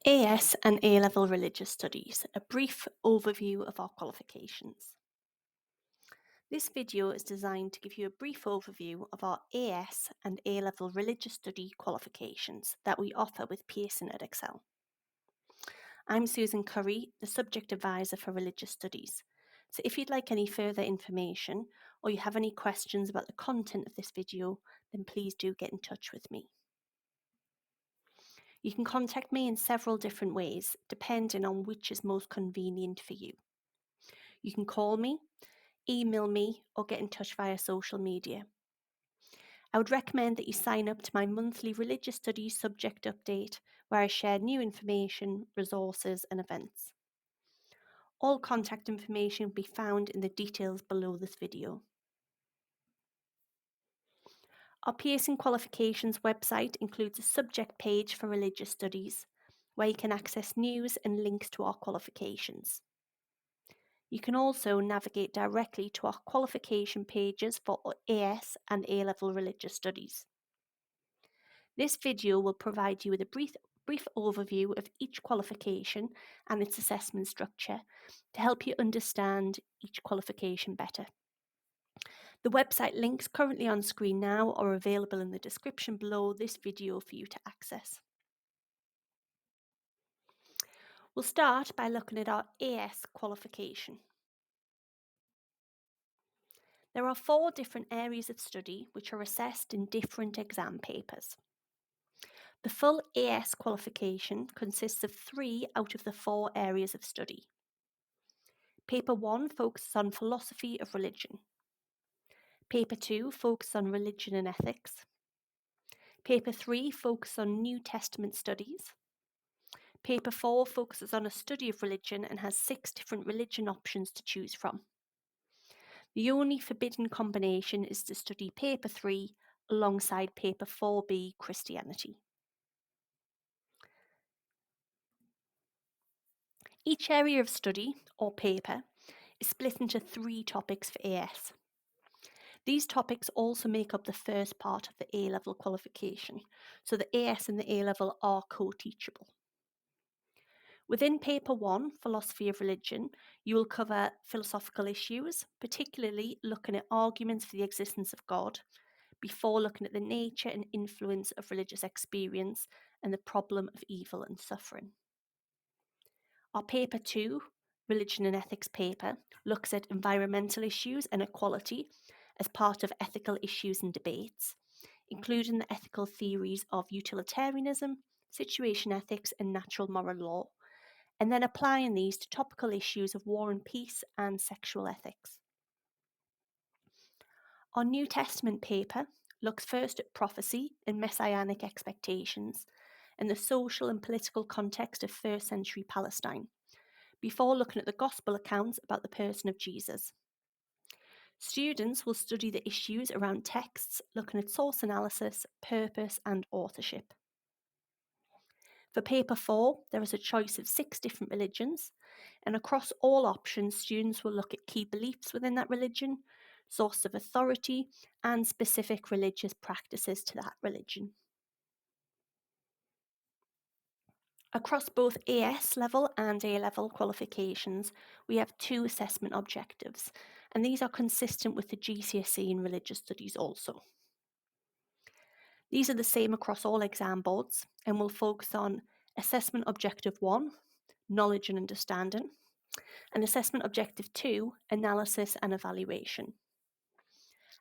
AS and A-level religious studies, a brief overview of our qualifications. This video is designed to give you a brief overview of our AS and A-level religious study qualifications that we offer with Pearson Edexcel. I'm Susan Curry, the subject advisor for religious studies. So if you'd like any further information or you have any questions about the content of this video, then please do get in touch with me. You can contact me in several different ways, depending on which is most convenient for you. You can call me, email me, or get in touch via social media. I would recommend that you sign up to my monthly religious studies subject update, where I share new information, resources, and events. All contact information will be found in the details below this video. Our Pearson Qualifications website includes a subject page for religious studies, where you can access news and links to our qualifications. You can also navigate directly to our qualification pages for AS and A-level religious studies. This video will provide you with a brief overview of each qualification and its assessment structure to help you understand each qualification better. The website links currently on screen now are available in the description below this video for you to access. We'll start by looking at our AS qualification. There are 4 different areas of study which are assessed in different exam papers. The full AS qualification consists of 3 out of the 4 areas of study. Paper 1 focuses on philosophy of religion. Paper 2 focuses on religion and ethics. Paper 3 focuses on New Testament studies. Paper 4 focuses on a study of religion and has 6 different religion options to choose from. The only forbidden combination is to study Paper 3 alongside Paper 4B, Christianity. Each area of study, or paper, is split into 3 topics for AS. These topics also make up the first part of the A-level qualification, so the AS and the A-level are co-teachable. Within Paper 1, Philosophy of Religion, you will cover philosophical issues, particularly looking at arguments for the existence of God, before looking at the nature and influence of religious experience and the problem of evil and suffering. Our Paper 2, Religion and Ethics paper, looks at environmental issues and equality as part of ethical issues and debates, including the ethical theories of utilitarianism, situation ethics, and natural moral law, and then applying these to topical issues of war and peace and sexual ethics. Our New Testament paper looks first at prophecy and messianic expectations and the social and political context of first century Palestine, before looking at the gospel accounts about the person of Jesus. Students will study the issues around texts, looking at source analysis, purpose, and authorship. For Paper 4, there is a choice of 6 different religions, and across all options, students will look at key beliefs within that religion, source of authority, and specific religious practices to that religion. Across both AS level and A level qualifications, we have 2 assessment objectives, and these are consistent with the GCSE in religious studies also. These are the same across all exam boards and will focus on Assessment Objective 1, Knowledge and Understanding, and Assessment Objective 2, Analysis and Evaluation.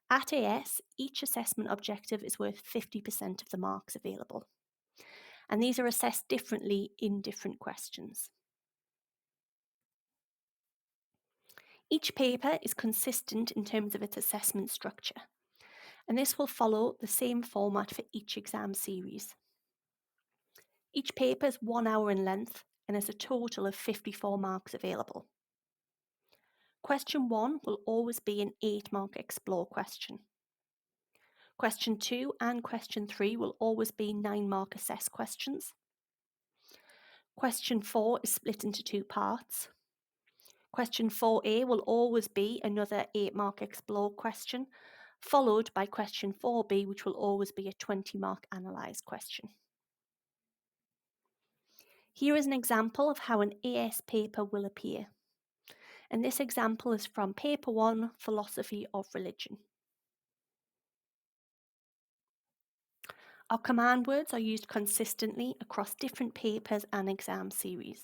At AS, each assessment objective is worth 50% of the marks available, and these are assessed differently in different questions. Each paper is consistent in terms of its assessment structure, and this will follow the same format for each exam series. Each paper is 1 hour in length and has a total of 54 marks available. Question 1 will always be an 8-mark explore question. Question 2 and question 3 will always be 9-mark assess questions. Question 4 is split into 2 parts. Question 4A will always be another 8-mark explore question, followed by question 4B, which will always be a 20-mark analyse question. Here is an example of how an AS paper will appear. And this example is from Paper 1, Philosophy of Religion. Our command words are used consistently across different papers and exam series,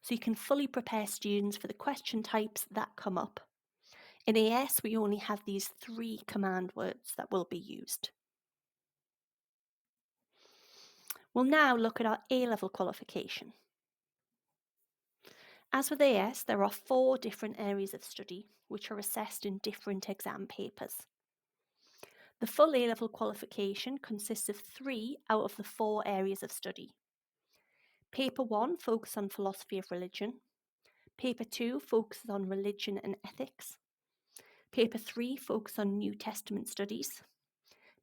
so you can fully prepare students for the question types that come up. In AS, we only have these 3 command words that will be used. We'll now look at our A-level qualification. As with AS, there are 4 different areas of study which are assessed in different exam papers. The full A-level qualification consists of 3 out of the 4 areas of study. Paper 1 focuses on philosophy of religion. Paper 2 focuses on religion and ethics. Paper 3 focuses on New Testament studies.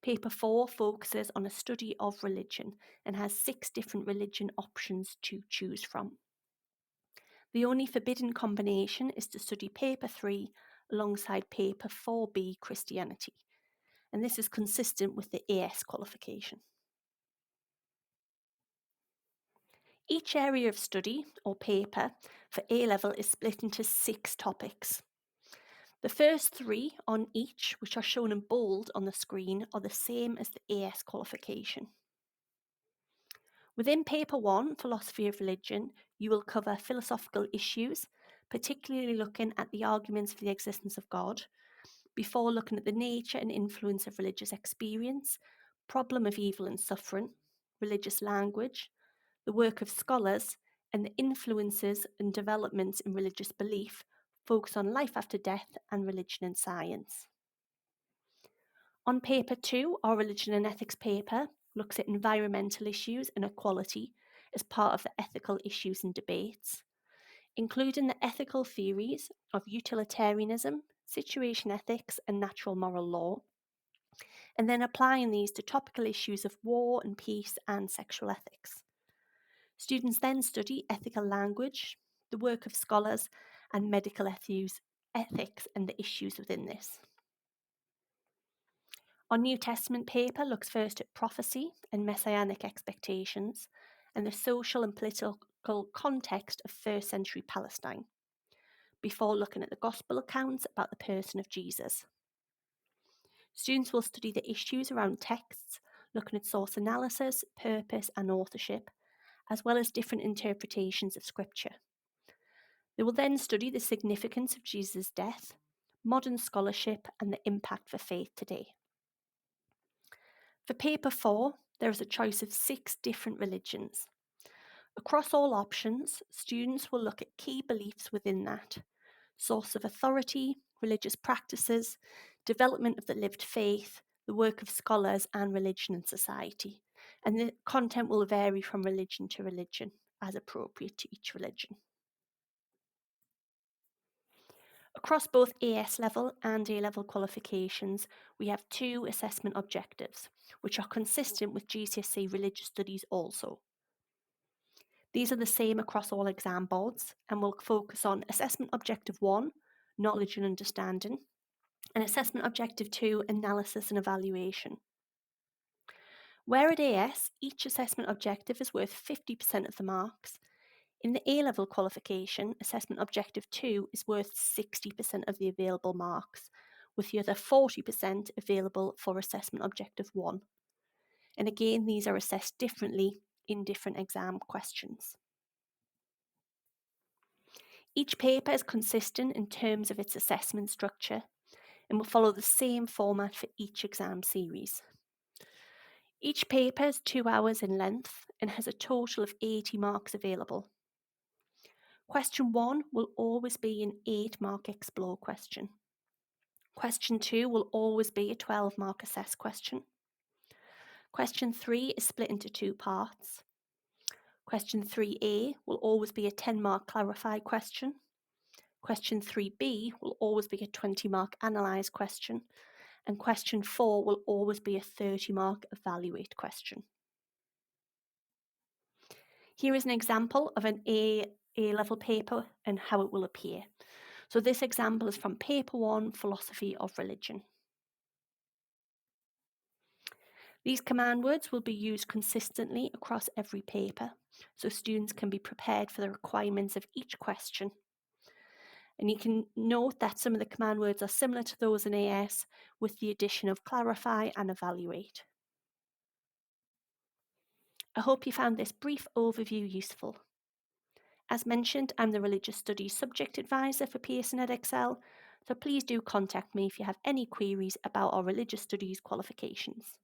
Paper 4 focuses on a study of religion and has 6 different religion options to choose from. The only forbidden combination is to study Paper 3 alongside Paper 4B Christianity, and this is consistent with the AS qualification. Each area of study, or paper, for A-level is split into 6 topics. The first 3 on each, which are shown in bold on the screen, are the same as the AS qualification. Within Paper 1, Philosophy of Religion, you will cover philosophical issues, particularly looking at the arguments for the existence of God, before looking at the nature and influence of religious experience, problem of evil and suffering, religious language, the work of scholars, and the influences and developments in religious belief focus on life after death and religion and science. On Paper 2, our Religion and Ethics paper looks at environmental issues and equality as part of the ethical issues and debates, including the ethical theories of utilitarianism, situation ethics, and natural moral law, and then applying these to topical issues of war and peace and sexual ethics. Students then study ethical language, the work of scholars, and medical ethics and the issues within this. Our New Testament paper looks first at prophecy and messianic expectations and the social and political context of first century Palestine, before looking at the gospel accounts about the person of Jesus. Students will study the issues around texts, looking at source analysis, purpose, and authorship, as well as different interpretations of Scripture. They will then study the significance of Jesus' death, modern scholarship, and the impact for faith today. For Paper 4, there is a choice of 6 different religions. Across all options, students will look at key beliefs within that, source of authority, religious practices, development of the lived faith, the work of scholars, and religion and society. And the content will vary from religion to religion, as appropriate to each religion. Across both AS level and A level qualifications, we have 2 assessment objectives, which are consistent with GCSE religious studies also. These are the same across all exam boards and will focus on Assessment Objective 1, Knowledge and Understanding, and Assessment Objective 2, Analysis and Evaluation. Where at AS, each assessment objective is worth 50% of the marks. In the A-level qualification, Assessment Objective 2 is worth 60% of the available marks, with the other 40% available for Assessment Objective 1. And again, these are assessed differently in different exam questions. Each paper is consistent in terms of its assessment structure and will follow the same format for each exam series. Each paper is 2 hours in length and has a total of 80 marks available. Question 1 will always be an 8-mark explore question. Question 2 will always be a 12-mark assess question. Question 3 is split into 2 parts. Question 3A will always be a 10-mark clarify question. Question 3B will always be a 20-mark analyse question. And question 4 will always be a 30-mark evaluate question. Here is an example of an A-level paper and how it will appear. So this example is from Paper 1, Philosophy of Religion. These command words will be used consistently across every paper, so students can be prepared for the requirements of each question. And you can note that some of the command words are similar to those in AS with the addition of clarify and evaluate. I hope you found this brief overview useful. As mentioned, I'm the Religious Studies Subject Advisor for Pearson Edexcel, so please do contact me if you have any queries about our Religious Studies qualifications.